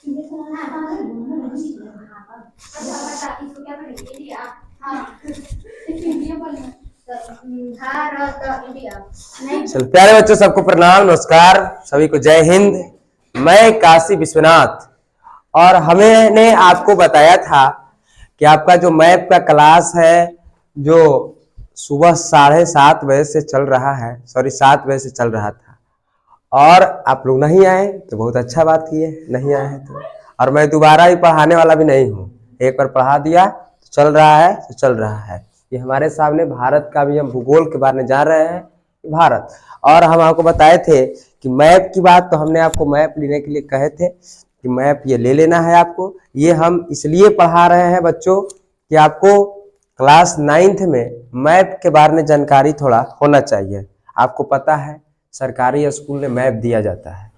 चल प्यारे बच्चों, सबको प्रणाम, नमस्कार, सभी को जय हिंद। मैं काशी विश्वनाथ, और हमने आपको बताया था कि आपका जो मैथ का क्लास है जो सुबह 7:30 बजे से चल रहा है, सॉरी 7 बजे से चल रहा था, और आप लोग नहीं आए तो बहुत अच्छा बात किए, नहीं आए हैं तो। और मैं दोबारा ही पढ़ाने वाला भी नहीं हूँ, एक बार पढ़ा दिया तो चल रहा है तो चल रहा है। ये हमारे सामने भारत का भी हम भूगोल के बारे में जान रहे हैं, भारत। और हम आपको बताए थे कि मैप की बात, तो हमने आपको मैप लेने के लिए कहे थे कि मैप ये ले लेना है आपको। ये हम इसलिए पढ़ा रहे हैं बच्चों कि आपको क्लास 9th में मैप के बारे में जानकारी थोड़ा होना चाहिए। आपको पता है सरकारी स्कूल में मैप दिया जाता है।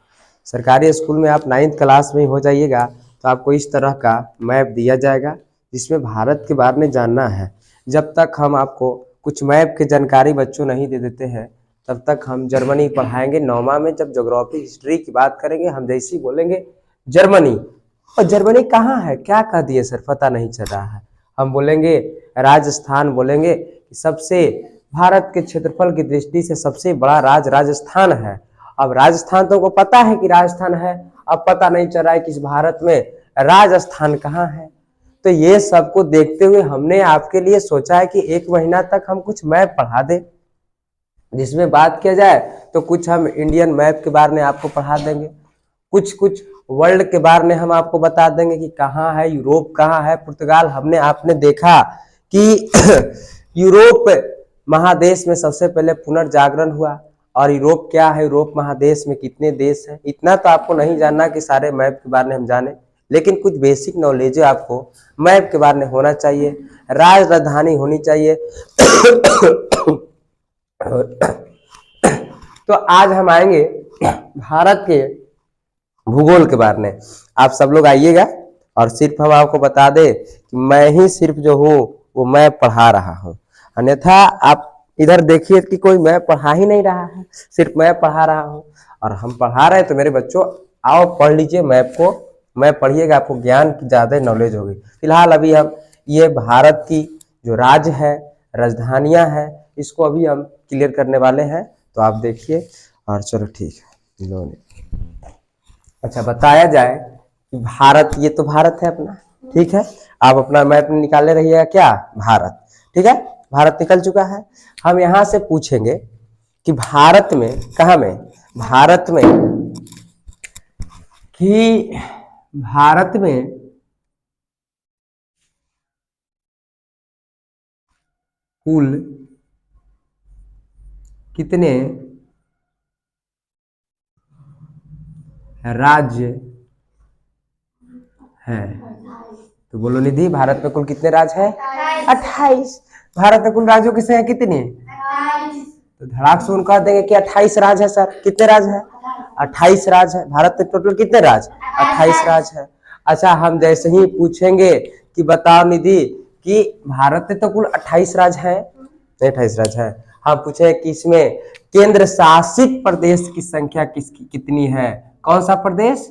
सरकारी स्कूल में आप 9th क्लास में हो जाइएगा तो आपको इस तरह का मैप दिया जाएगा जिसमें भारत के बारे में जानना है। जब तक हम आपको कुछ मैप की जानकारी बच्चों नहीं दे देते हैं तब तक हम जर्मनी पढ़ाएंगे। 9वां में जब ज्योग्राफी हिस्ट्री की बात करेंगे, हम जैसे ही बोलेंगे जर्मनी, और जर्मनी कहाँ है, क्या कह दिए सर, पता नहीं चल रहा है, हम बोलेंगे राजस्थान, बोलेंगे कि सबसे भारत के क्षेत्रफल की दृष्टि से सबसे बड़ा राज्य राजस्थान है। अब राजस्थान तो को पता है कि राजस्थान है, अब पता नहीं चल रहा है कि इस भारत में राजस्थान कहाँ है। तो ये सबको देखते हुए हमने आपके लिए सोचा है कि 1 महीना तक हम कुछ मैप पढ़ा दें, जिसमें बात किया जाए तो कुछ हम इंडियन मैप के बारे में आपको पढ़ा देंगे, कुछ वर्ल्ड के बारे में हम आपको बता देंगे कि कहाँ है यूरोप, कहाँ है पुर्तगाल। हमने आपने देखा कि यूरोप महादेश में सबसे पहले पुनर्जागरण हुआ, और यूरोप क्या है, यूरोप महादेश में कितने देश हैं, इतना तो आपको नहीं जानना कि सारे मैप के बारे में हम जाने, लेकिन कुछ बेसिक नॉलेज आपको मैप के बारे में होना चाहिए। राजधानी होनी चाहिए। तो आज हम आएंगे भारत के भूगोल के बारे में। आप सब लोग आइएगा, और सिर्फ हम आपको बता दे कि मैं ही सिर्फ जो हूँ वो मैं पढ़ा रहा हूँ, अन्यथा आप इधर देखिए कि कोई मैं पढ़ा ही नहीं रहा है, सिर्फ मैं पढ़ा रहा हूँ। और हम पढ़ा रहे हैं तो मेरे बच्चों आओ पढ़ लीजिए मैप को, मैं पढ़िएगा, आपको ज्ञान की ज़्यादा नॉलेज होगी। फिलहाल अभी हम ये भारत की जो राज्य है, राजधानियाँ हैं, इसको अभी हम क्लियर करने वाले हैं, तो आप देखिए। और चलो ठीक है, इन्होंने अच्छा बताया जाए कि भारत, ये तो भारत है अपना, ठीक है। आप अपना मैप निकाले रहिएगा, क्या भारत, ठीक है, भारत निकल चुका है। हम यहाँ से पूछेंगे कि भारत में, कहाँ में, भारत में, कि भारत में कुल कितने राज्य हैं। तो बोलो निधि, भारत में कुल कितने राज्य हैं? 28। भारत में कुल राज्यों की संख्या कितनी है? तो धड़ाक से उनका देंगे कि 28 राज्य है सर। कितने राज्य है? 28 राज्य है। भारत में टोटल कितने राज्य? 28 राज्य है। अच्छा, हम जैसे ही पूछेंगे कि बताओ निधि कि भारत में तो कुल 28 राज्य है, 28 राज्य है, हम पूछे कि इसमें केंद्र शासित प्रदेश की संख्या किसकी कितनी है? कौन सा प्रदेश?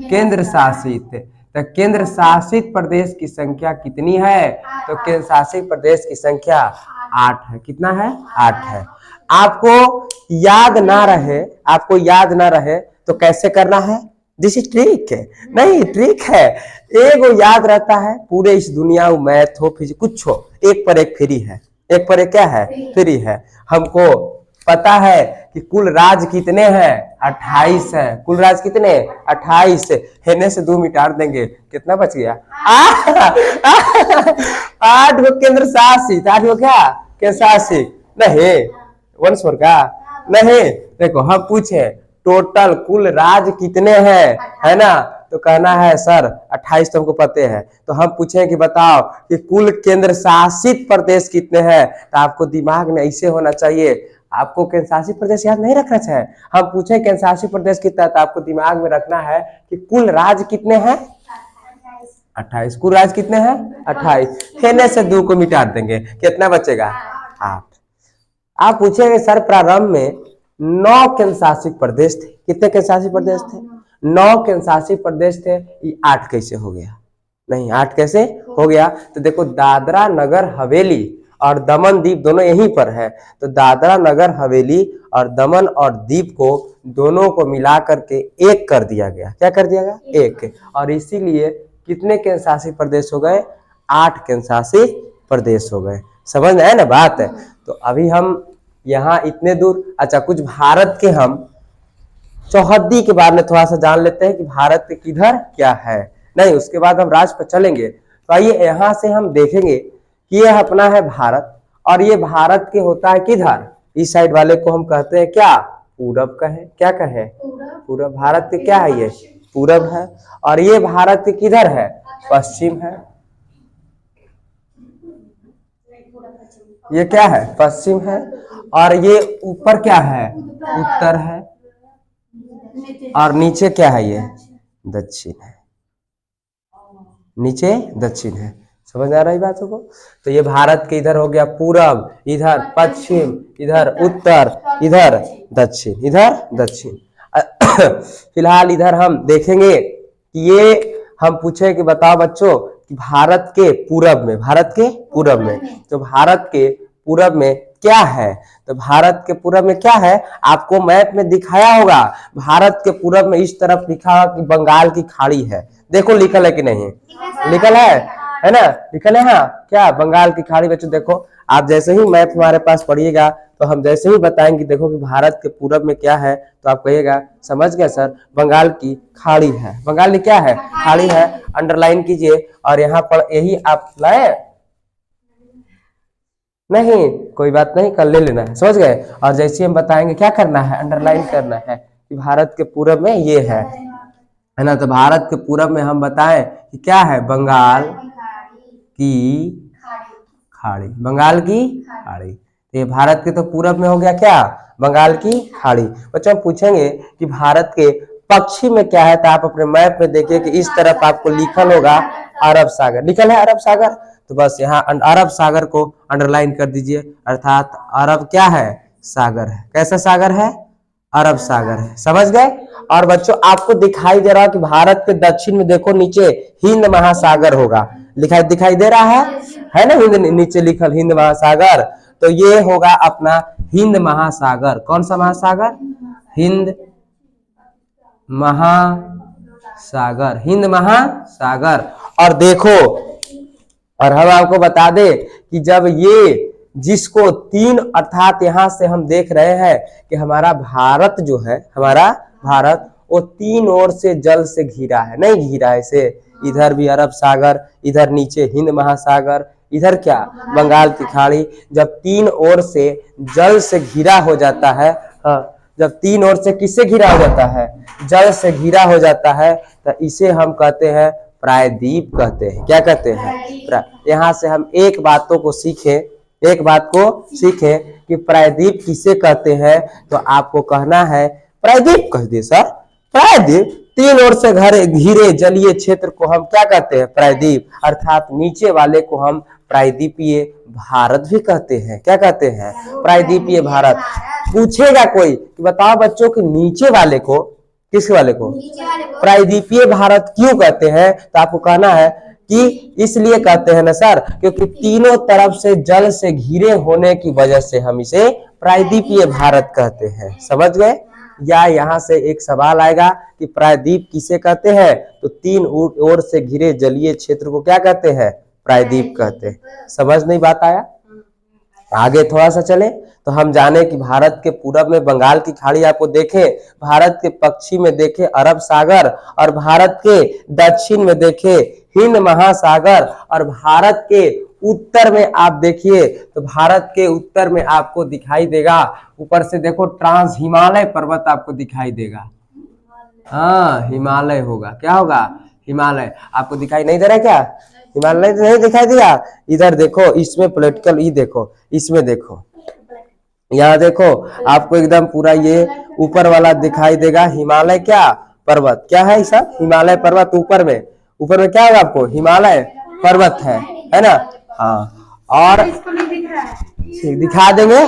केंद्र शासित। तो केंद्र शासित प्रदेश की संख्या कितनी है? तो केंद्र शासित प्रदेश की संख्या 8 है। कितना है? 8 है। आपको याद ना रहे, आपको याद ना रहे तो कैसे करना है? दिस इज ट्रिक है, नहीं ट्रिक है। एक वो याद रहता है, पूरे इस दुनिया में मैथ हो फिजिक्स कुछ हो, एक पर एक फ्री है, एक पर एक क्या है? फ्री है। हमको पता है कि कुल राज्य कितने हैं? 28 है। कुल राज्य कितने? 28। हेने से 2 मिटार देंगे, कितना बच गया? 8 गो केंद्र शासित, 8 गो क्या केंद्र शासित? नहीं, वंश का नहीं। देखो हम पूछे टोटल कुल राज्य कितने हैं, है ना, तो कहना है सर 28 तो हमको पते हैं। तो हम पूछे कि बताओ कि कुल केंद्र शासित प्रदेश कितने हैं, तो आपको दिमाग में ऐसे होना चाहिए, आपको केंद्र शासित प्रदेश याद नहीं रखना चाहिए। हम पूछे केंद्र शासित प्रदेश कितना, तो आपको दिमाग में रखना है कि कुल राज्य कितने हैं? 28। कुल राज्य कितने हैं? 28। खेने से 2 को मिटा देंगे, कितना बचेगा? 8। आप पूछेंगे सर प्रारंभ में 9 केंद्र शासित प्रदेश थे। कितने केंद्र शासित प्रदेश थे? 9 केंद्रशासित प्रदेश थे, ये 8 कैसे हो गया? नहीं, 8 कैसे हो गया? तो देखो दादरा नगर हवेली और दमन दीप दोनों यहीं पर है, तो दादरा नगर हवेली और दमन और दीप को दोनों को मिला करके एक कर दिया गया। क्या कर दिया गया? एक। और इसीलिए कितने केंद्र शासित प्रदेश हो गए? 8 केंद्र शासित प्रदेश हो गए। समझ में आया ना बात? है तो अभी हम यहाँ इतने दूर, अच्छा कुछ भारत के हम चौहद्दी के बारे में थोड़ा सा जान लेते हैं कि भारत के किधर क्या है। नहीं, उसके बाद हम राष्ट्र पर चलेंगे। तो आइए यहाँ से हम देखेंगे कि यह अपना है भारत, और ये भारत के होता है किधर? इस साइड वाले को हम कहते हैं क्या? पूरब कहे। क्या कहे? पूरब। भारत के क्या है? ये पूरब है। और ये भारत के किधर है? पश्चिम है। ये क्या है? पश्चिम है। और ये ऊपर क्या है? उत्तर है। और नीचे क्या है? ये दक्षिण है। नीचे दक्षिण है। समझ आ रही बातों को? तो ये भारत के इधर हो गया पूरब, इधर पश्चिम, इधर उत्तर, इधर दक्षिण, इधर दक्षिण। फिलहाल इधर हम देखेंगे कि ये हम पूछे कि बताओ बच्चों कि भारत के पूरब में, भारत के पूरब में, तो भारत के पूरब में क्या है? तो भारत के पूरब में क्या है? आपको मैप में दिखाया होगा। भारत के पूरब में इस तरफ लिखा हुआ कि बंगाल की खाड़ी है। देखो लिखल है कि नहीं? लिखल है ना? लिखल है। हाँ, क्या? बंगाल की खाड़ी। बच्चों देखो, आप जैसे ही मैप हमारे पास पढ़िएगा तो हम जैसे ही बताएंगे देखो कि भारत के पूरब में क्या है, तो आप कहिएगा समझ गए सर, बंगाल की खाड़ी है। बंगाल की क्या है? खाड़ी है। अंडरलाइन कीजिए। और यहाँ पर यही आप लाए नहीं, कोई बात नहीं, कल ले लेना है। समझ गए? और जैसे हम बताएंगे क्या करना है? अंडरलाइन करना है कि भारत के पूरब में ये है ना? तो भारत के पूरब में हम बताएं कि क्या है? बंगाल की खाड़ी। बंगाल की खाड़ी। ये भारत के तो पूरब में हो गया क्या? बंगाल की खाड़ी। बच्चों हम पूछेंगे कि भारत के पश्चिम में क्या है, तो आप अपने मैप में देखिए कि इस तरफ आपको लिखल होगा अरब सागर। लिखल है अरब सागर, तो बस यहाँ अरब सागर को अंडरलाइन कर दीजिए। अर्थात अरब क्या है? सागर है। कैसा सागर है? अरब सागर है। समझ गए? और बच्चों आपको दिखाई दे रहा है कि भारत के दक्षिण में देखो नीचे हिंद महासागर होगा। दिखाई दे रहा है ना? हिंद नीचे लिखल हिंद महासागर, तो ये होगा अपना हिंद महासागर। कौन सा महासागर? हिंद महासागर। हिंद महासागर। और देखो, और हम आपको बता दे कि जब ये जिसको 3 अर्थात यहां से हम देख रहे हैं कि हमारा भारत जो है, हमारा भारत वो 3 ओर से जल से घिरा है। नहीं घिरा है इसे, इधर भी अरब सागर, इधर नीचे हिंद महासागर, इधर क्या? बंगाल की खाड़ी। जब 3 ओर से जल से घिरा हो जाता है, जब 3 ओर से किससे घिरा हो जाता है? जल से घिरा हो जाता है, तो इसे हम कहते हैं प्रायद्वीप कहते हैं। क्या कहते हैं? यहाँ से हम एक बातों को सीखें कि प्रायद्वीप किसे कहते हैं, तो आपको कहना है प्रायद्वीप कह दिए सर। प्रायद्वीप 3 ओर से घिरे जलीय क्षेत्र को हम क्या कहते हैं? प्रायद्वीप। अर्थात नीचे वाले को हम प्रायद्वीपीय भारत भी कहते हैं। क्या कहते हैं? प्रायद्वीपीय भारत। पूछेगा कोई कि बताओ बच्चों कि नीचे वाले को, किस वाले को प्रायद्वीपीय भारत क्यों कहते हैं, तो आपको कहना है कि इसलिए कहते हैं ना सर, क्योंकि तीनों तरफ से जल से घिरे होने की वजह से हम इसे प्रायद्वीपीय भारत कहते हैं। समझ गए? या यहाँ से एक सवाल आएगा कि प्रायद्वीप किसे कहते हैं, तो 3 ओर से घिरे जलीय क्षेत्र को क्या कहते हैं? प्रायद्वीप कहते हैं। समझ नहीं बात आया? आगे थोड़ा सा चले तो हम जाने कि भारत के पूरब में बंगाल की खाड़ी आपको देखे, भारत के पश्चिम में देखे अरब सागर, और भारत के दक्षिण में देखे हिंद महासागर, और भारत के उत्तर में आप देखिए तो भारत के उत्तर में आपको दिखाई देगा, ऊपर से देखो ट्रांस हिमालय पर्वत आपको दिखाई देगा। हाँ, हिमालय होगा। क्या होगा? हिमालय। आपको दिखाई नहीं दे रहा है क्या? हिमालय नहीं दिखाई दिया? इधर देखो, इसमें पॉलिटिकल ई देखो, इसमें देखो, यहाँ देखो आपको एकदम पूरा ये ऊपर वाला दिखाई देगा हिमालय क्या पर्वत। क्या है सब? हिमालय पर्वत। ऊपर में क्या होगा? आपको हिमालय पर्वत है ना? हाँ, और दिखा देंगे,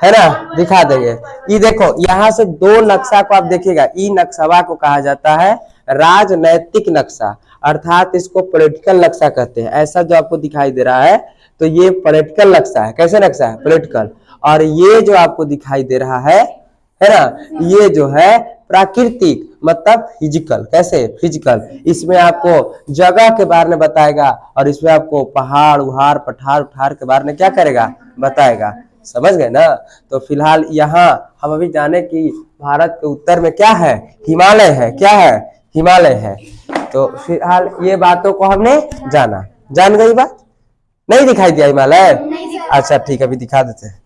है ना? दिखा देंगे। ये देखो यहाँ से 2 नक्शा को आप देखिएगा, ई नक्शा को कहा जाता है राजनैतिक नक्शा, अर्थात इसको पॉलिटिकल नक्शा कहते हैं। ऐसा जो आपको दिखाई दे रहा है तो ये पॉलिटिकल नक्शा है। कैसे नक्शा है? पॉलिटिकल। और ये जो आपको दिखाई दे रहा है ना, ये जो है प्राकृतिक, मतलब फिजिकल। कैसे? फिजिकल। इसमें आपको जगह के बारे में बताएगा और इसमें आपको पहाड़ उहाड़ पठार उठार के बारे में क्या करेगा? बताएगा। समझ गए ना? तो फिलहाल यहाँ हम अभी जाने कि भारत के उत्तर में क्या है? हिमालय है। क्या है? हिमालय है। तो फिलहाल ये बातों को हमने जाना। जान गई बात? नहीं दिखाई दिया हिमालय? अच्छा ठीक है, अभी दिखा देते हैं।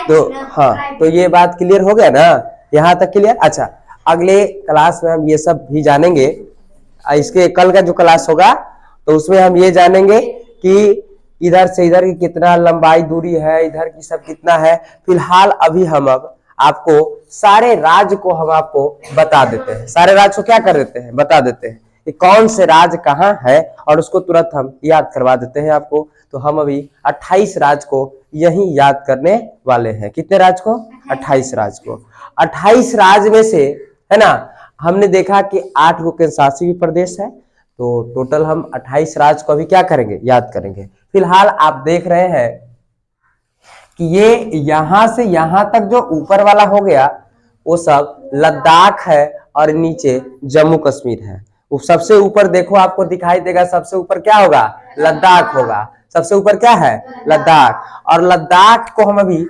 तो हाँ, तो ये बात क्लियर हो गया ना? यहाँ तक क्लियर? अच्छा, अगले क्लास में हम ये सब भी जानेंगे। इसके कल का जो क्लास होगा तो उसमें हम ये जानेंगे कि इधर से इधर की कितना लंबाई दूरी है, इधर की सब कितना है। फिलहाल अभी हम अब आपको सारे राज्य को हम आपको बता देते हैं। सारे राज्य को क्या कर देते हैं? बता देते हैं कि कौन से राज्य कहाँ है और उसको तुरंत हम याद करवा देते हैं आपको। तो हम अभी 28 राज्य को यही याद करने वाले हैं। कितने राज्य को? 28 राज्य को। 28 राज्य में से, है ना, हमने देखा कि 8 को केंद्र शासित प्रदेश है। तो टोटल हम 28 राज्य को अभी क्या करेंगे? याद करेंगे। फिलहाल आप देख रहे हैं कि ये यहां से यहां तक जो ऊपर वाला हो गया वो सब लद्दाख है और नीचे जम्मू कश्मीर है। वो सबसे ऊपर देखो आपको दिखाई देगा, सबसे ऊपर क्या होगा? लद्दाख होगा। सबसे ऊपर क्या है? लद्दाख। और लद्दाख को हम अभी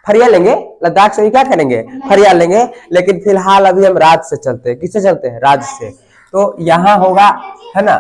फरिया लेंगे। लद्दाख से भी क्या करेंगे? फरिया लेंगे। लेकिन फिलहाल अभी हम राज्य से चलते हैं। किससे चलते हैं? राज्य से। तो यहाँ होगा, है ना,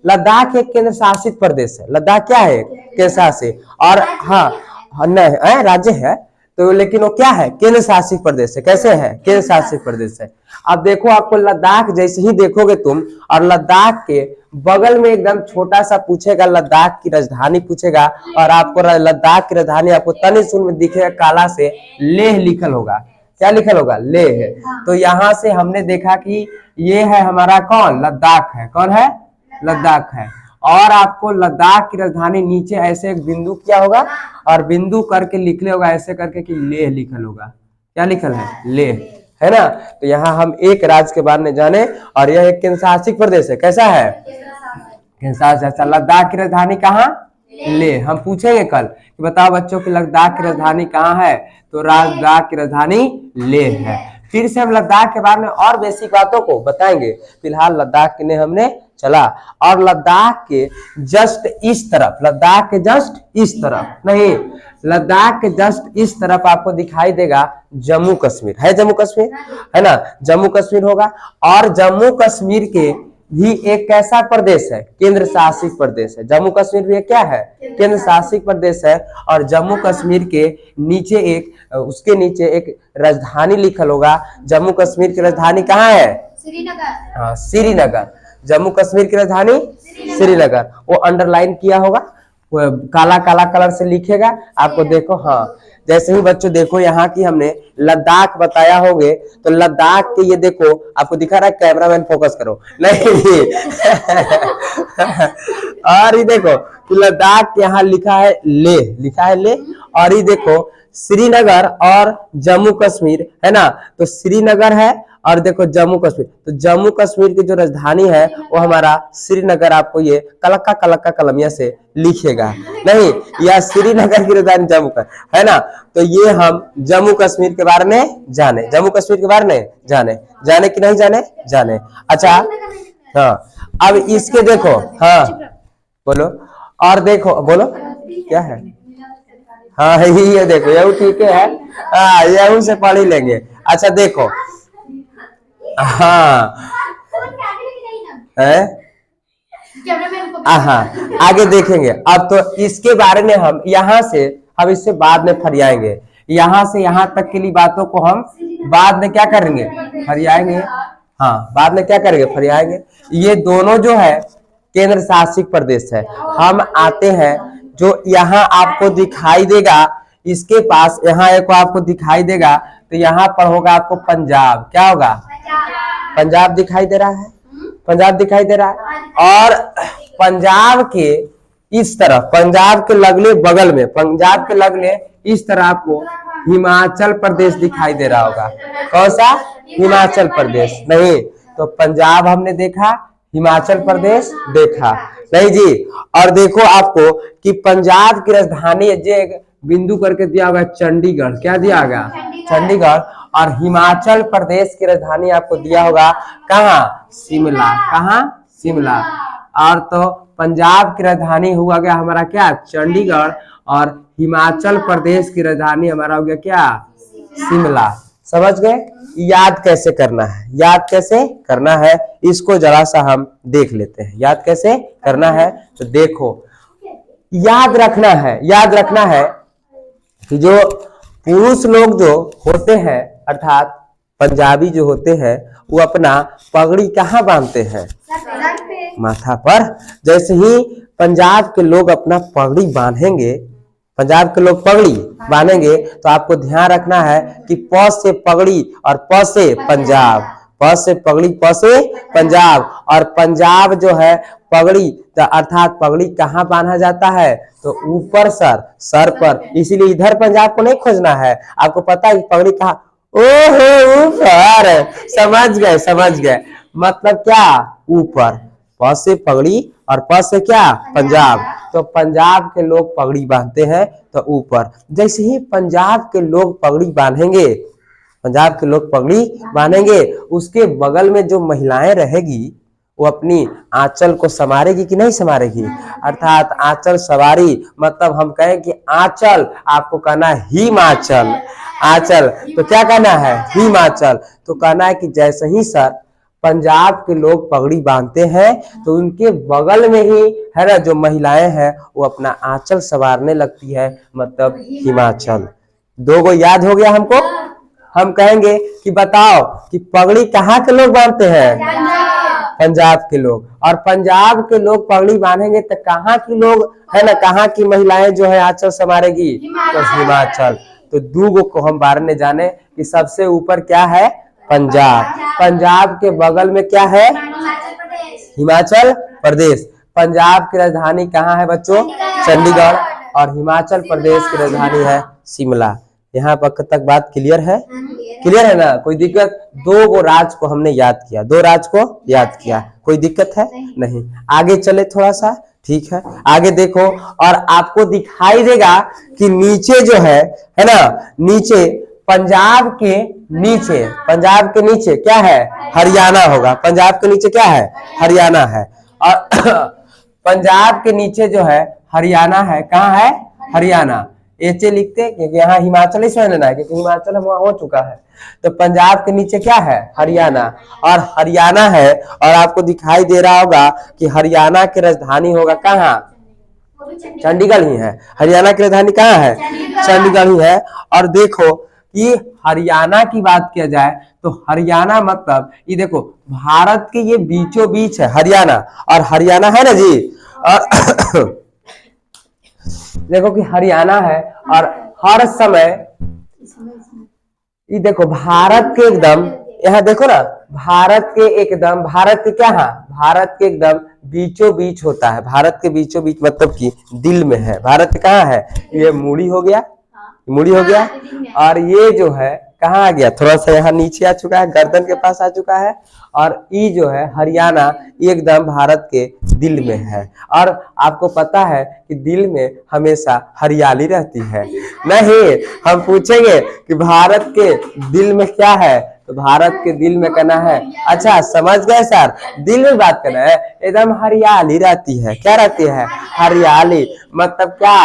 लद्दाख एक केंद्र शासित प्रदेश है। लद्दाख क्या है? केंद्र शासित। और हाँ, नहीं राज्य है तो, लेकिन वो क्या है? केंद्र शासित प्रदेश है। कैसे है? केंद्र शासित प्रदेश है। अब देखो, आपको लद्दाख जैसे ही देखोगे तुम, और लद्दाख के बगल में एकदम छोटा सा पूछेगा, लद्दाख की राजधानी पूछेगा, और आपको लद्दाख की राजधानी आपको तनिक सुन में दिखेगा, काला से लेह लिखल होगा। क्या लिखल होगा? लेह। तो यहाँ से हमने देखा कि ये है हमारा कौन? लद्दाख है। कौन है? लद्दाख है। और आपको लद्दाख की राजधानी नीचे ऐसे एक बिंदु क्या होगा, और बिंदु करके लिखले होगा ऐसे करके कि लेह लिखल होगा। क्या लिखल है? लेह, है ना? तो यहाँ हम एक राज्य के बारे में जाने, और यह एक केंद्र शासित प्रदेश है। कैसा है? केंद्र शासित। लद्दाख की राजधानी कहाँ? लेह। हम पूछेंगे कल कि बताओ बच्चों की लद्दाख की राजधानी कहाँ है? तो लद्दाख की राजधानी लेह है। फिर से हम लद्दाख के बारे में और बेसिक बातों को बताएंगे। फिलहाल लद्दाख के ने हमने चला, और लद्दाख के जस्ट इस तरफ, लद्दाख के जस्ट इस तरफ नहीं, लद्दाख के जस्ट इस तरफ आपको दिखाई देगा जम्मू कश्मीर। है जम्मू कश्मीर? है ना? जम्मू कश्मीर होगा। और जम्मू कश्मीर के भी एक कैसा प्रदेश है? केंद्र शासित प्रदेश है। जम्मू कश्मीर भी क्या है? केंद्र शासित प्रदेश है। और जम्मू कश्मीर के नीचे एक, उसके नीचे एक राजधानी लिखल होगा। जम्मू कश्मीर की राजधानी कहाँ है? श्रीनगर। हाँ, श्रीनगर। जम्मू कश्मीर की राजधानी श्रीनगर। वो अंडरलाइन किया होगा, वो काला काला कलर से लिखेगा आपको। देखो, हाँ, जैसे ही बच्चों देखो यहाँ की हमने लद्दाख बताया होगे, तो लद्दाख के ये देखो आपको दिखा रहा है, कैमरामैन फोकस करो नहीं और ये देखो कि लद्दाख यहाँ लिखा है लेह, लिखा है लेह। और ये देखो श्रीनगर और जम्मू कश्मीर, है ना? तो श्रीनगर है और देखो जम्मू कश्मीर। तो जम्मू कश्मीर की जो राजधानी है वो हमारा श्रीनगर। आपको ये कलक्का कलमिया से लिखेगा नहीं, या श्रीनगर की राजधानी जम्मू का, है ना? तो ये हम जम्मू कश्मीर के बारे में जाने, जम्मू कश्मीर के बारे में जाने, जाने कि नहीं जाने? जाने। अच्छा, हाँ, अब इसके देखो, हाँ बोलो, और देखो, बोलो क्या है? हाँ ये देखो, ये ठीक है। हाँ, ये से पढ़ ही लेंगे। अच्छा देखो, हाँ है, हाँ आगे देखेंगे। अब तो इसके बारे में हम यहाँ से, हम इससे बाद में फरियाएंगे। यहाँ से यहाँ तक के लिए बातों को हम बाद में क्या करेंगे? फरियाएंगे। हाँ, बाद में क्या करेंगे? फरियाएंगे। ये दोनों जो है केंद्र शासित प्रदेश है। हम आते हैं जो यहाँ आपको दिखाई देगा, इसके पास यहाँ एक आपको दिखाई देगा, तो यहाँ पर होगा आपको पंजाब। क्या होगा? पंजाब दिखाई दे रहा है, पंजाब दिखाई दे रहा है। और पंजाब के इस तरफ, पंजाब के लगले बगल में, पंजाब के लगले इस तरह आपको हिमाचल प्रदेश दिखाई दे रहा होगा। कौन सा? हिमाचल प्रदेश नहीं। तो पंजाब हमने देखा, हिमाचल प्रदेश देखा नहीं जी। और देखो आपको कि पंजाब की राजधानी जो बिंदु करके दिया हुआ है चंडीगढ़, क्या दिया गया? चंडीगढ़। और हिमाचल प्रदेश की राजधानी आपको दिया होगा कहाँ? शिमला। कहाँ? शिमला। और तो पंजाब की राजधानी हुआ गया हमारा क्या? चंडीगढ़। और हिमाचल प्रदेश की राजधानी हमारा हो गया क्या? शिमला। समझ गए? याद कैसे करना है, याद कैसे करना है इसको जरा सा हम देख लेते हैं। याद कैसे करना है तो देखो, याद रखना है, याद रखना है कि जो पुरुष लोग जो होते हैं अर्थात पंजाबी जो होते हैं वो अपना पगड़ी कहाँ बांधते हैं? माथा पर। जैसे ही पंजाब के लोग अपना पगड़ी बांधेंगे, पंजाब के लोग पगड़ी बांधेंगे तो आपको ध्यान रखना है कि प से पगड़ी और प से पंजाब, प से पगड़ी प से पंजाब। और पंजाब जो है पगड़ी अर्थात पगड़ी कहाँ बांधा जाता है? तो ऊपर सर, सर पर। इसीलिए इधर पंजाब को नहीं खोजना है, आपको पता है पगड़ी कहाँ? ओहो ऊपर। समझ गए, समझ गए। मतलब क्या? ऊपर। प से पगड़ी और प से क्या? पंजाब। तो पंजाब के लोग पगड़ी बांधते हैं तो ऊपर। जैसे ही पंजाब के लोग पगड़ी बांधेंगे, पंजाब के लोग पगड़ी बांधेंगे, उसके बगल में जो महिलाएं रहेगी वो अपनी आंचल को संवारेगी कि नहीं संवारेगी? अर्थात आंचल सवारी, मतलब हम कहें कि आंचल, आपको कहना है हिमाचल। आंचल तो क्या कहना है? हिमाचल। तो कहना है कि जैसे ही सर पंजाब के लोग पगड़ी बांधते हैं तो उनके बगल में ही है ना जो महिलाएं हैं वो अपना आंचल संवारने लगती है, मतलब हिमाचल। दो गो याद हो गया हमको। हम कहेंगे कि बताओ कि पगड़ी कहाँ के लोग बांधते हैं? पंजाब के लोग। और पंजाब के लोग पगड़ी बांधेंगे तो कहाँ की लोग है ना, कहाँ की महिलाएं जो है आंचल संवारेगी? तो हिमाचल। तो दो को हम बारने जाने कि सबसे ऊपर क्या है? पंजाब। पंजाब के बगल में क्या है? हिमाचल प्रदेश। पंजाब की राजधानी कहाँ है बच्चों? चंडीगढ़। और हिमाचल प्रदेश की राजधानी है शिमला। यहाँ तक बात क्लियर है? क्लियर है ना? कोई दिक्कत? दो गो राज्य को हमने याद किया, दो राज्य को याद किया, कोई दिक्कत है? नहीं। आगे चले थोड़ा सा, ठीक है? आगे देखो और आपको दिखाई देगा कि नीचे जो है ना, नीचे पंजाब के नीचे, पंजाब के नीचे क्या है? हरियाणा होगा। पंजाब के नीचे क्या है? हरियाणा है। और पंजाब के नीचे जो है हरियाणा है। कहाँ है? हरियाणा। एचे लिखते क्योंकि यहाँ हिमाचल ही समझ लेना है, क्योंकि हिमाचल हम हो चुका है। तो पंजाब के नीचे क्या है? हरियाणा। और हरियाणा है और आपको दिखाई दे रहा होगा कि हरियाणा की राजधानी होगा कहाँ? चंडीगढ़ ही है। हरियाणा की राजधानी कहाँ है? चंडीगढ़ ही है। और देखो कि हरियाणा की बात किया जाए तो हरियाणा मतलब ये देखो भारत के ये बीचों बीच है हरियाणा। और हरियाणा है ना जी, और देखो कि हरियाणा है और हर समय ये देखो भारत के एकदम, यहाँ देखो ना, भारत के एकदम, भारत के क्या है? भारत के एकदम बीचों बीच होता है। भारत के बीचों बीच मतलब कि दिल में है। भारत कहाँ है? ये मूड़ी हो गया, मूड़ी हो गया। और ये जो है कहाँ आ गया? थोड़ा सा यहाँ नीचे आ चुका है, गर्दन के पास आ चुका है। और ये जो है हरियाणा एकदम भारत के दिल में है। और आपको पता है कि दिल में हमेशा हरियाली रहती है। नहीं, हम पूछेंगे कि भारत के दिल में क्या है? तो भारत के दिल में कहना है, अच्छा समझ गए सर, दिल में बात करना है, एकदम हरियाली रहती है। क्या रहती है? हरियाली। मतलब क्या?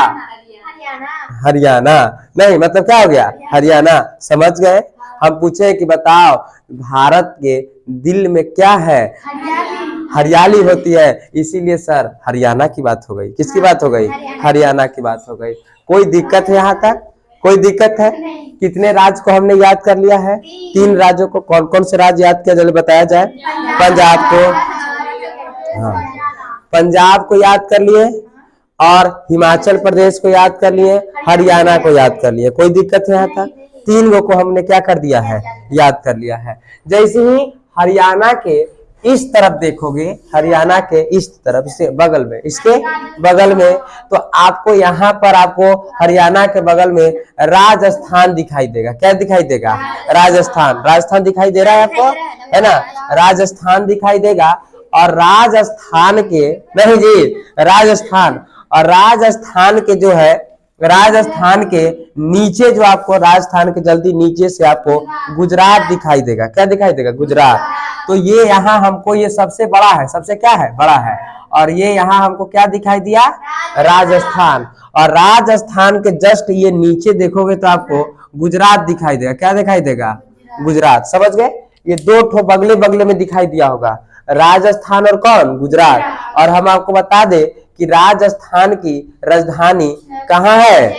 हरियाणा। नहीं, मतलब क्या हो गया? हरियाणा। समझ गए? हम पूछे कि बताओ भारत के दिल में क्या है? हरियाली होती है। इसीलिए सर हरियाणा की बात हो गई। किसकी बात हो गई? हरियाणा की बात हो गई। कोई दिक्कत है यहाँ तक? कोई दिक्कत है? कितने राज्य को हमने याद कर लिया है? 3 राज्यों को। कौन कौन से राज्य याद किया जल्दी बताया जाए? पंजाब को, हाँ, पंजाब को याद कर लिए और हिमाचल प्रदेश को याद कर लिए, हरियाणा को याद कर लिए। कोई दिक्कत है यहाँ तक? 3 को हमने क्या कर दिया है? याद कर लिया है। जैसे ही हरियाणा के इस तरफ देखोगे, हरियाणा के इस तरफ से बगल में, इसके बगल में, तो आपको यहाँ पर आपको हरियाणा के बगल में राजस्थान दिखाई देगा। क्या दिखाई देगा? राजस्थान। राजस्थान दिखाई दे रहा है आपको, है ना? राजस्थान दिखाई देगा। और राजस्थान के, नहीं जी, राजस्थान, और राजस्थान के जो है, राजस्थान के नीचे जो आपको, राजस्थान के जल्दी नीचे से आपको गुजरात दिखाई देगा। क्या दिखाई देगा? गुजरात। तो ये यहाँ हमको, ये सबसे बड़ा है, सबसे क्या है? बड़ा है। और ये यहाँ हमको क्या दिखाई दिया? राजस्थान। और राजस्थान के जस्ट ये नीचे देखोगे तो आपको गुजरात दिखाई देगा। क्या दिखाई देगा? गुजरात। समझ गए? ये दो ठो बगले बगले में दिखाई दिया होगा, राजस्थान और कौन? गुजरात। और हम आपको बता दे कि राजस्थान की राजधानी कहाँ है?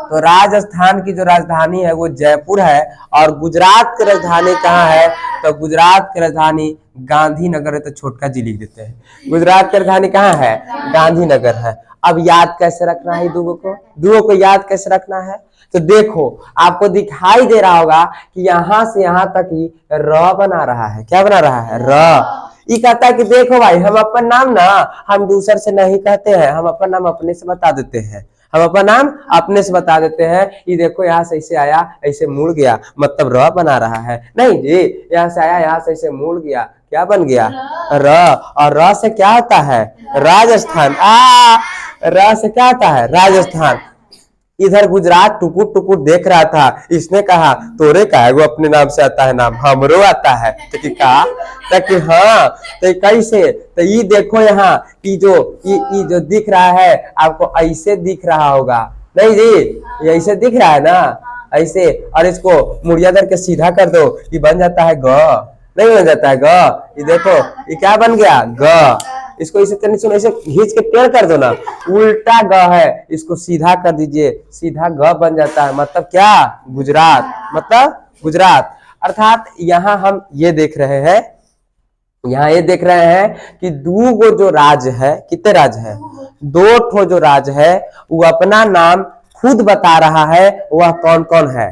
तो राजस्थान की जो राजधानी है वो जयपुर है। और गुजरात की राजधानी कहाँ है? तो गुजरात की राजधानी गांधीनगर है। तो छोटका जी लिख देते हैं। गुजरात की राजधानी कहाँ है? गांधीनगर है। अब याद कैसे रखना है दुगो को? दुगो को याद कैसे रखना है? तो देखो, आपको दिखाई दे रहा होगा कि यहां से यहां तक ही र बना रहा है। क्या बना रहा है? र। ये कहता है कि देखो भाई, हम अपन नाम ना हम दूसर से नहीं कहते हैं, हम अपन नाम अपने से बता देते हैं। हम अपना नाम अपने से बता देते हैं। ये देखो, यहाँ से ऐसे आया, ऐसे मुड़ गया, मतलब र बना रहा है। नहीं जी, यहाँ से आया, यहाँ से ऐसे मुड़ गया, क्या बन गया? र। और र से क्या होता है? राजस्थान। र से क्या होता है? राजस्थान। इधर गुजरात टुकुर टुकुर देख रहा था, इसने कहा तोरे का है वो अपने नाम से आता है नाम, हमरो आता है। तो कहा कि हाँ, तो कैसे? तो ये देखो यहाँ कि जो ये जो दिख रहा है आपको, ऐसे दिख रहा होगा। नहीं जी, ये ऐसे दिख रहा है ना, ऐसे। और इसको मुड़िया दर के सीधा कर दो, ये बन जाता है ग। नहीं बन जाता है ग? ये देखो, ये क्या बन गया? ग। इसको इसे ऐसे खींच के टेढ़ कर दो ना, उल्टा ग है, इसको सीधा कर दीजिए, सीधा ग बन जाता है। मतलब क्या? गुजरात। मतलब गुजरात। अर्थात यहाँ हम ये देख रहे हैं, यहाँ ये देख रहे हैं कि दो जो राज्य है, कितने राज्य है? दो ठो जो राज्य है वो अपना नाम खुद बता रहा है। वह कौन कौन है?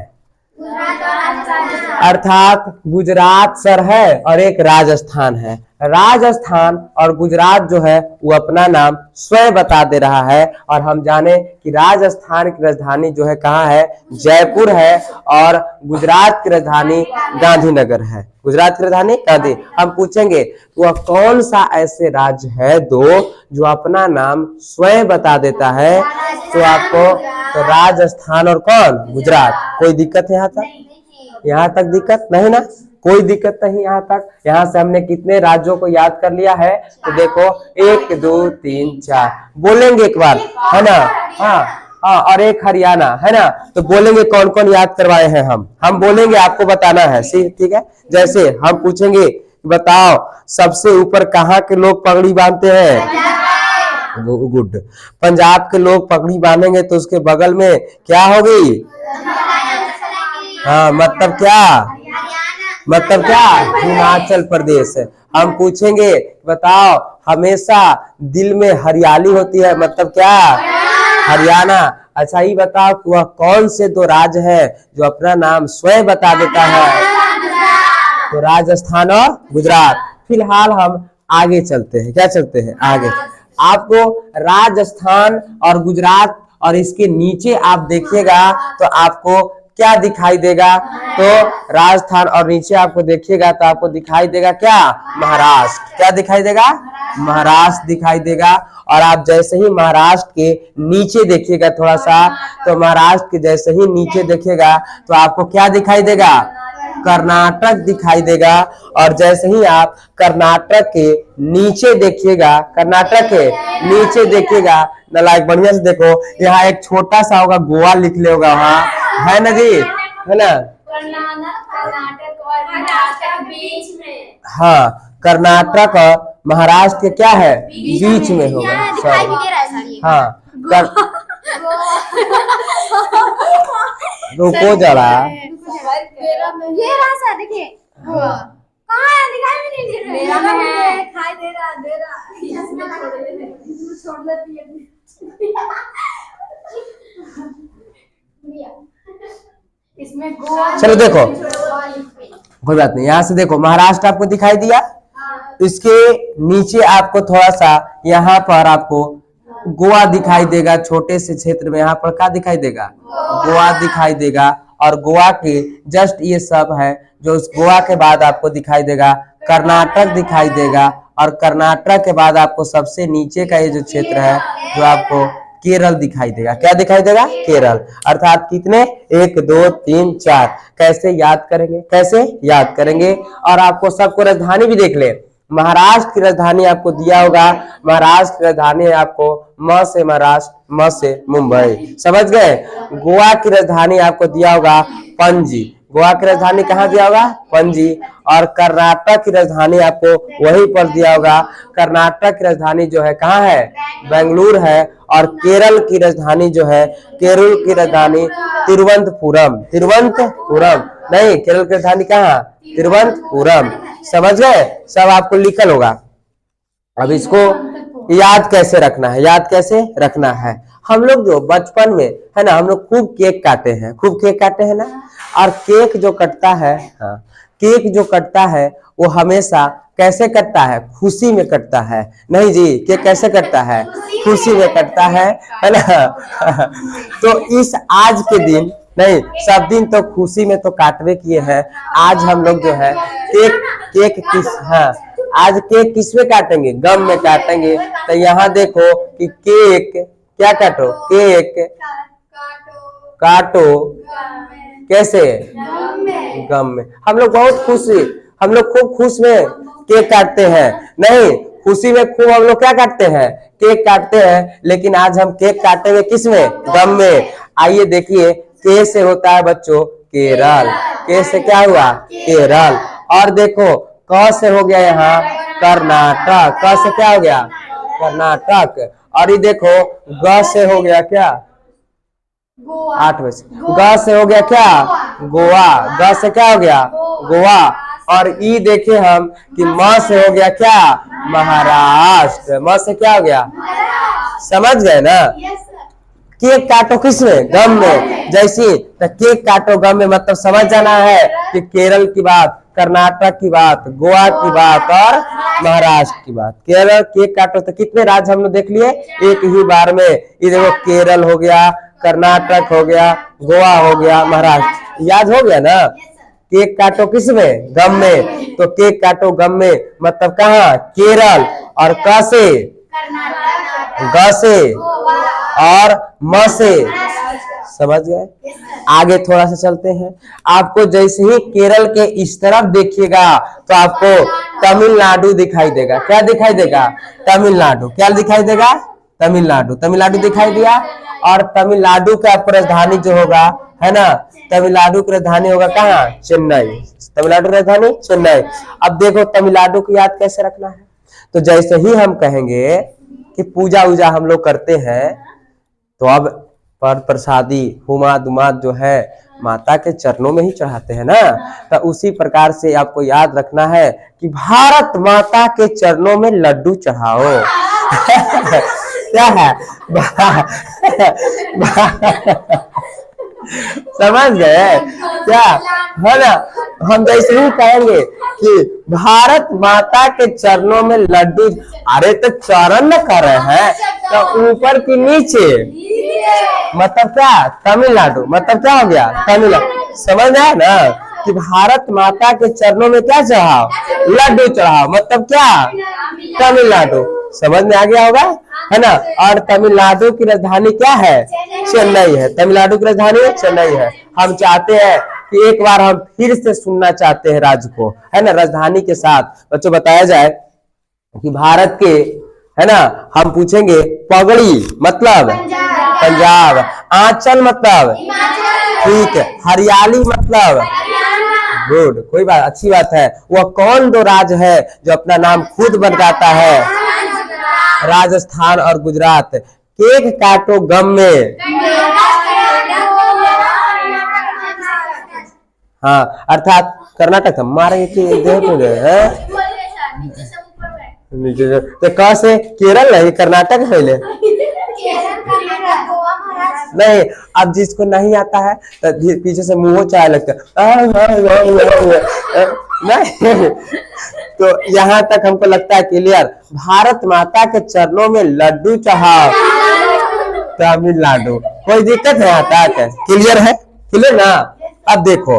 अर्थात गुजरात सर है और एक राजस्थान है। राजस्थान और गुजरात जो है वो अपना नाम स्वयं बता दे रहा है। और हम जाने कि राजस्थान की राजधानी जो है कहाँ है? जयपुर है। और गुजरात की राजधानी गांधीनगर है। गुजरात की राजधानी गांधी। हम पूछेंगे वह कौन सा ऐसे राज्य है दो जो अपना नाम स्वयं बता देता है? तो आपको तो राजस्थान और कौन? गुजरात। कोई दिक्कत है यहाँ तक? यहाँ तक दिक्कत नहीं ना? कोई दिक्कत नहीं यहाँ तक। यहाँ से हमने कितने राज्यों को याद कर लिया है? तो देखो, 1 2 3 4 बोलेंगे एक बार, है ना? हाँ, और एक हरियाणा, है ना? तो बोलेंगे कौन कौन याद करवाए हैं हम बोलेंगे, आपको बताना है। ठीक है? जैसे हम पूछेंगे, बताओ सबसे ऊपर कहाँ के लोग पगड़ी बांधते हैं? गुड। पंजाब के लोग पगड़ी बांधेंगे तो उसके बगल में क्या होगी? हाँ, मतलब क्या? मतलब क्या? हिमाचल प्रदेश है। हम पूछेंगे, बताओ हमेशा दिल में हरियाली होती है, मतलब क्या? हरियाणा। अच्छा, ये बताओ कि वह कौन से दो राज्य है जो अपना नाम स्वयं बता देता है? तो राजस्थान और गुजरात। फिलहाल हम आगे चलते हैं। क्या चलते हैं? आगे। आपको राजस्थान और गुजरात और इसके नीचे आप देखिएगा तो आपको क्या दिखाई देगा? तो राजस्थान और नीचे आपको देखिएगा तो आपको दिखाई देगा क्या? महाराष्ट्र। क्या दिखाई देगा? महाराष्ट्र दिखाई देगा। और आप जैसे ही महाराष्ट्र के नीचे देखिएगा थोड़ा सा, तो महाराष्ट्र के जैसे ही नीचे देखिएगा तो आपको क्या दिखाई देगा? कर्नाटक दिखाई देगा। और जैसे ही आप कर्नाटक के नीचे देखिएगा, कर्नाटक के नीचे देखिएगा, नालायक बढ़िया से देखो, यहाँ एक छोटा सा होगा गोवा लिख ले होगा वहाँ, है ना जी? है ना? कर्नाटक और महाराष्ट्र बीच में। हाँ, कर्नाटक और महाराष्ट्र के क्या है? बीच में होगा। हाँ, रुको जरा, ये रहा सर, देखिए कहाँ है? दिखाई भी नहीं दे रहा। मेरा में है, दिखाई दे रहा, दे रहा। इसमें छोड़ देती है। चलो देखो, कोई बात नहीं। यहाँ से देखो महाराष्ट्र आपको दिखाई दिया, इसके नीचे आपको थोड़ा सा यहाँ पर आपको गोवा दिखाई देगा, छोटे से क्षेत्र में यहाँ पर क्या दिखाई देगा, गोवा दिखाई देगा। और गोवा के जस्ट ये सब है, जो उस गोवा के बाद आपको दिखाई देगा कर्नाटक दिखाई देगा। और कर्नाटक के बाद आपको सबसे नीचे का ये जो क्षेत्र है जो आपको केरल दिखाई देगा। क्या दिखाई देगा, केरल। अर्थात कितने, 1 2 3 4। कैसे याद करेंगे, कैसे याद करेंगे। और आपको सबको राजधानी भी देख ले, महाराष्ट्र की राजधानी आपको दिया होगा, महाराष्ट्र की राजधानी है आपको म से महाराष्ट्र, म से मुंबई, समझ गए। गोवा की राजधानी आपको दिया होगा पणजी, गोवा की राजधानी कहाँ दिया होगा, पणजी। और कर्नाटक की राजधानी आपको वहीं पर दिया होगा, कर्नाटक की राजधानी जो है कहाँ है, बेंगलुरु है। और केरल की राजधानी जो है, केरल की राजधानी तिरुवनंतपुरम, तिरुवनंतपुरम नहीं, केरल की राजधानी कहाँ, तिरुवनंतपुरम, समझ गए। सब आपको लिखल होगा। अब इसको याद कैसे रखना है, याद कैसे रखना है। हम लोग जो बचपन में है ना, हम लोग खूब केक काटे हैं, खूब केक काटे हैं ना। और केक जो कटता है, हाँ, केक जो कटता है वो हमेशा कैसे कटता है, खुशी में कटता है। नहीं जी, केक कैसे कटता है, खुशी में कटता है ना। तो इस आज के दिन नहीं, सब दिन तो खुशी में तो काटवे किए हैं। आज हम लोग जो है केक किस, हाँ, आज केक किस में काटेंगे, गम में काटेंगे। तो यहाँ देखो कि केक क्या काटो, केक काटो कैसे, गम में। हम लोग बहुत खुशी, हम लोग खूब खुश में केक काटते हैं। नहीं, खुशी में खूब हम लोग क्या काटते हैं, केक काटते हैं। लेकिन आज हम केक काटेंगे किस में, गम में। आइए देखिए, के से होता है बच्चों केरल, के से क्या हुआ, केरल। और देखो क से हो गया यहाँ कर्नाटक, क से क्या हो गया, कर्नाटक। और ये देखो ग से हो गया क्या, 8 बजे, ग से हो गया क्या, गोवा, ग से क्या हो गया, गोवा। और ई देखे हम कि म से हो गया क्या, महाराष्ट्र, म से क्या हो गया, समझ गए ना। केक काटो किसमें, गम में। जैसे तो केक काटो गम में, मतलब समझ जाना है कि केरल की बात, कर्नाटक की बात, गोवा की बात और महाराष्ट्र की बात। केरल केक काटो तो कितने राज्य हम लोग देख लिए एक ही बार में। ये देखो केरल हो गया, कर्नाटक हो गया, गोवा हो गया, महाराष्ट्र, याद हो गया ना। केक काटो किस में, गम में। तो केक काटो गम में मतलब कहाँ, केरल। और क से, ग से और म से, समझ गए। आगे थोड़ा सा चलते हैं। आपको जैसे ही केरल के इस तरफ देखिएगा तो आपको तमिलनाडु दिखाई देगा। क्या दिखाई देगा, तमिलनाडु। क्या दिखाई देगा, तमिलनाडु, तमिलनाडु दिखाई दिया। और तमिलनाडु का राजधानी जो होगा है ना, तमिलनाडु की राजधानी होगा कहाँ, चेन्नई, तमिलनाडु की राजधानी चेन्नई। अब देखो तमिलनाडु की याद कैसे रखना है। तो जैसे ही हम कहेंगे कि पूजा वूजा हम लोग करते हैं, तो अब पर प्रसादी हुमा दुमाद जो है माता के चरणों में ही चढ़ाते हैं ना। तो उसी प्रकार से आपको याद रखना है कि भारत माता के चरणों में लड्डू चढ़ाओ। क्या है, समझ गए क्या, है ना। हम जैसे ही कहेंगे कि भारत माता के चरणों में लड्डू, अरे तो चरण न कर रहे हैं तो ऊपर की नीचे, मतलब क्या, तमिलनाडु, मतलब क्या हो गया, तमिलनाडु। समझ में आया ना कि भारत माता के चरणों में क्या चढ़ाओ, लड्डू चढ़ाओ, मतलब क्या, तमिलनाडु। समझ में आ गया होगा, है ना। और तमिलनाडु की राजधानी क्या है, चेन्नई है। तमिलनाडु की राजधानी चेन्नई है। हम चाहते हैं कि एक बार हम फिर से सुनना चाहते हैं राज्य को, है ना, राजधानी के साथ बच्चों बताया जाए कि भारत के, है ना। हम पूछेंगे पगड़ी मतलब पंजाब, आंचल मतलब ठीक है, हरियाली मतलब गुड, कोई बात, अच्छी बात है। वह कौन दो राज्य है जो अपना नाम खुद बताता है, राजस्थान और गुजरात। केक काटो गम में, हाँ, अर्थात कर्नाटक मारे नीचे तो कैसे केरल है, कर्नाटक है। नहीं, अब जिसको नहीं आता है तो पीछे से मुंह चाय लगता है नहीं। तो यहाँ तक हमको लगता है क्लियर। भारत माता के चरणों में लड्डू चढ़ाओ तमिलनाडु। कोई दिक्कत है यहाँ तक? क्लियर है? क्लियर ना? अब देखो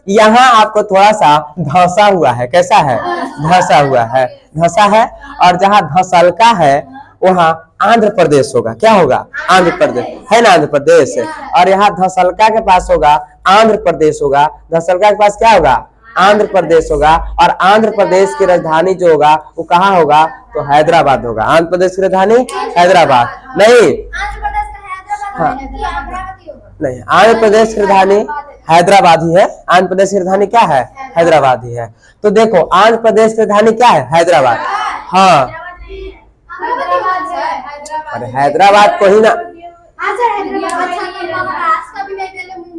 यहाँ आपको थोड़ा सा धंसा हुआ है। कैसा है? धंसा हुआ है, धंसा है। और जहाँ धंसलका है वहाँ आंध्र प्रदेश होगा। क्या होगा? आंध्र प्रदेश है ना, आंध्र प्रदेश। और यहाँ धंसलका के पास होगा आंध्र प्रदेश होगा। धंसलका के पास क्या होगा? आंध्र प्रदेश होगा। और आंध्र प्रदेश की राजधानी जो होगा वो कहाँ होगा? तो हैदराबाद होगा। आंध्र प्रदेश की राजधानी हैदराबाद नहीं, हाँ नहीं, आंध्र प्रदेश की राजधानी हैदराबाद ही है। आंध्र प्रदेश की राजधानी क्या है? हैदराबाद ही है। तो देखो आंध्र प्रदेश की राजधानी क्या है? हैदराबाद। हाँ, अरे हैदराबाद को ही ना।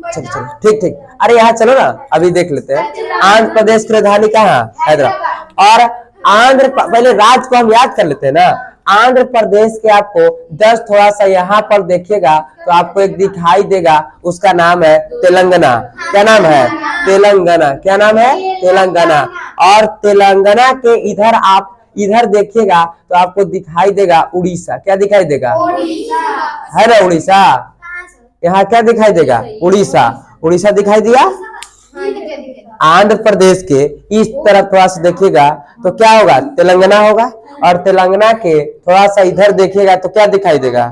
चलो चलो ठीक ठीक, अरे यहाँ चलो ना, अभी देख लेते हैं। आंध्र प्रदेश की राजधानी कहाँ? हैदराबाद। और पहले राज्य को हम याद कर लेते हैं ना। आंध्र प्रदेश के आपको 10 थोड़ा सा यहाँ पर देखिएगा तो आपको एक दिखाई देगा, उसका नाम है तेलंगाना। क्या नाम है? तेलंगाना। क्या नाम है? तेलंगाना। और तेलंगाना के इधर आप इधर देखिएगा तो आपको दिखाई देगा उड़ीसा। क्या दिखाई देगा? है ना उड़ीसा। यहाँ क्या दिखाई देगा? उड़ीसा। उड़ीसा दिखाई दिया। आंध्र प्रदेश के इस तरफ थोड़ा सा देखिएगा तो क्या होगा? तेलंगाना होगा। और तेलंगाना के थोड़ा सा इधर देखिएगा तो क्या दिखाई देगा?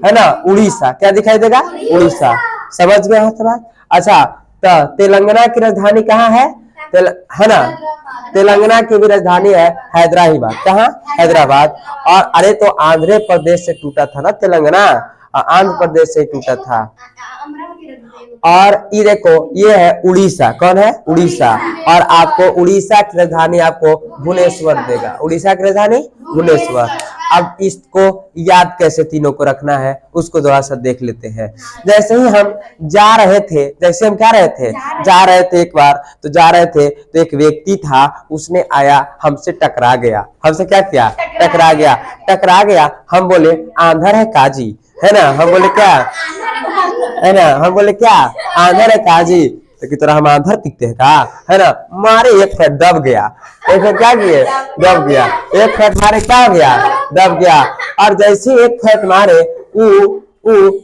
है ना उड़ीसा। क्या दिखाई देगा? उड़ीसा। समझ गए हैं बात? अच्छा, तो तेलंगाना की राजधानी कहाँ है? है ना, तेलंगाना की भी राजधानी है हैदराबाद। कहाँ? हैदराबाद। और अरे तो आंध्र प्रदेश से टूटा था ना तेलंगाना, आंध्र प्रदेश से टूटा था। और ये देखो ये है उड़ीसा। कौन है? उड़ीसा। और आपको उड़ीसा की राजधानी आपको भुवनेश्वर देगा। उड़ीसा की राजधानी भुवनेश्वर। अब इसको याद कैसे तीनों को रखना है उसको थोड़ा सा देख लेते हैं। जैसे ही हम जा रहे थे, जैसे हम क्या रहे थे? जा रहे थे एक बार तो जा रहे थे तो एक व्यक्ति था, उसने आया हमसे टकरा गया। हमसे क्या किया? टकरा गया। टकरा गया। हम बोले आंधर है काजी, है ना। हम बोले क्या? है ना, हम बोले क्या? आंधर है काजी। तो की तरह हम आंधर दिखते हैं का? है ना। मारे एक फट दब गया। एक फट क्या किए? दब गया। एक फट मारे क्या हो गया? दब गया। और जैसे एक फट मारे उ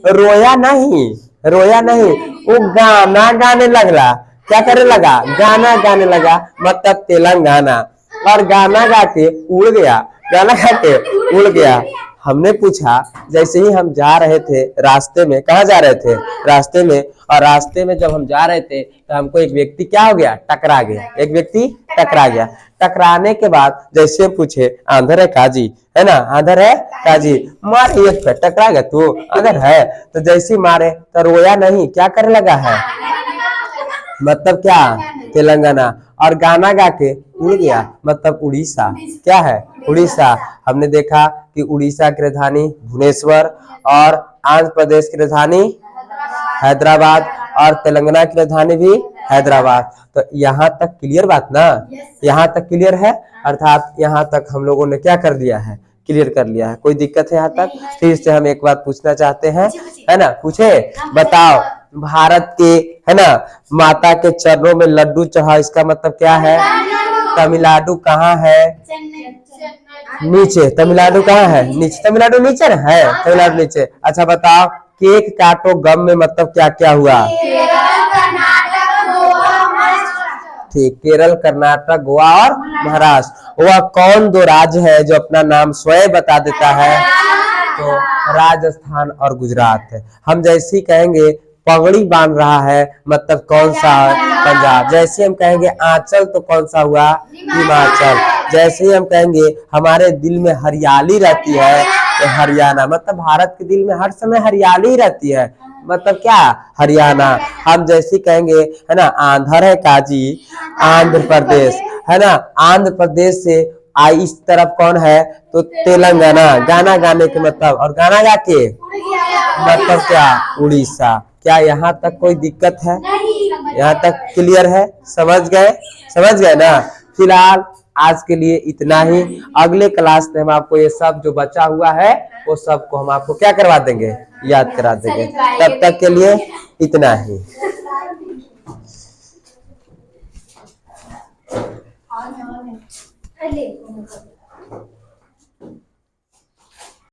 रोया नहीं, रोया नहीं, वो गाना गाने लगला। क्या करने लगा? गाना गाने लगा। मतलब तेलंगाना। और गाना गा के उड़ गया। गाना गा के उड़ गया। हमने पूछा, जैसे ही हम जा रहे थे रास्ते में, कहाँ जा रहे थे? रास्ते में। और रास्ते में जब हम जा रहे थे तो हमको एक व्यक्ति क्या हो गया? टकरा गया। एक व्यक्ति टकरा गया। टकराने के बाद जैसे पूछे आंधर है काजी, है ना, आंधर है काजी। मारे एक पे टकरा गया, तू आंधर है। तो जैसे मारे तो रोया नहीं, क्या करने लगा है? मतलब क्या? तेलंगाना। और गाना गा के उड़ गया, मतलब उड़ीसा। क्या है? उड़ीसा। हमने देखा कि उड़ीसा की राजधानी भुवनेश्वर और आंध्र प्रदेश की राजधानी हैदराबाद और तेलंगाना की राजधानी भी हैदराबाद। तो यहाँ तक क्लियर बात ना? यहाँ तक क्लियर है। अर्थात यहाँ तक हम लोगों ने क्या कर लिया है? क्लियर कर लिया है। कोई दिक्कत है यहाँ तक? फिर से हम एक बात पूछना चाहते हैं, है ना। पूछे? बताओ, भारत के, है ना, माता के चरणों में लड्डू चढ़ा, इसका मतलब क्या है? तमिलनाडु कहाँ है? नीचे। तमिलनाडु कहाँ है? नीचे। तमिलनाडु नीचे है। तमिलनाडु नीचे। अच्छा बताओ, केक काटो गम में मतलब क्या क्या हुआ? ठीक, केरल, कर्नाटक, गोवा और महाराष्ट्र। वह कौन दो राज्य है जो अपना नाम स्वयं बता देता है? तो राजस्थान और गुजरात है। हम जैसे ही कहेंगे पगड़ी बांध रहा है, मतलब कौन सा? पंजाब। जैसे हम कहेंगे आंचल तो कौन सा हुआ? हिमाचल। जैसे ही हम कहेंगे हमारे दिल में हरियाली रहती है तो हरियाणा। मतलब भारत के दिल में हर समय हरियाली रहती है, मतलब क्या? हरियाणा। हम जैसे कहेंगे, है ना, आंधर है काजी, आंध्र प्रदेश, है ना। आंध्र प्रदेश से आई इस तरफ कौन है? तो तेलंगाना। गाना गाने के मतलब, और गाना गा के मतलब क्या? उड़ीसा। क्या यहाँ तक कोई दिक्कत है? यहाँ तक क्लियर है? समझ गए? समझ गए ना? फिलहाल आज के लिए इतना ही। अगले क्लास में हम आपको ये सब जो बचा हुआ है वो सब को हम आपको क्या करवा देंगे, याद करा देंगे। तब तक के लिए इतना ही। अरे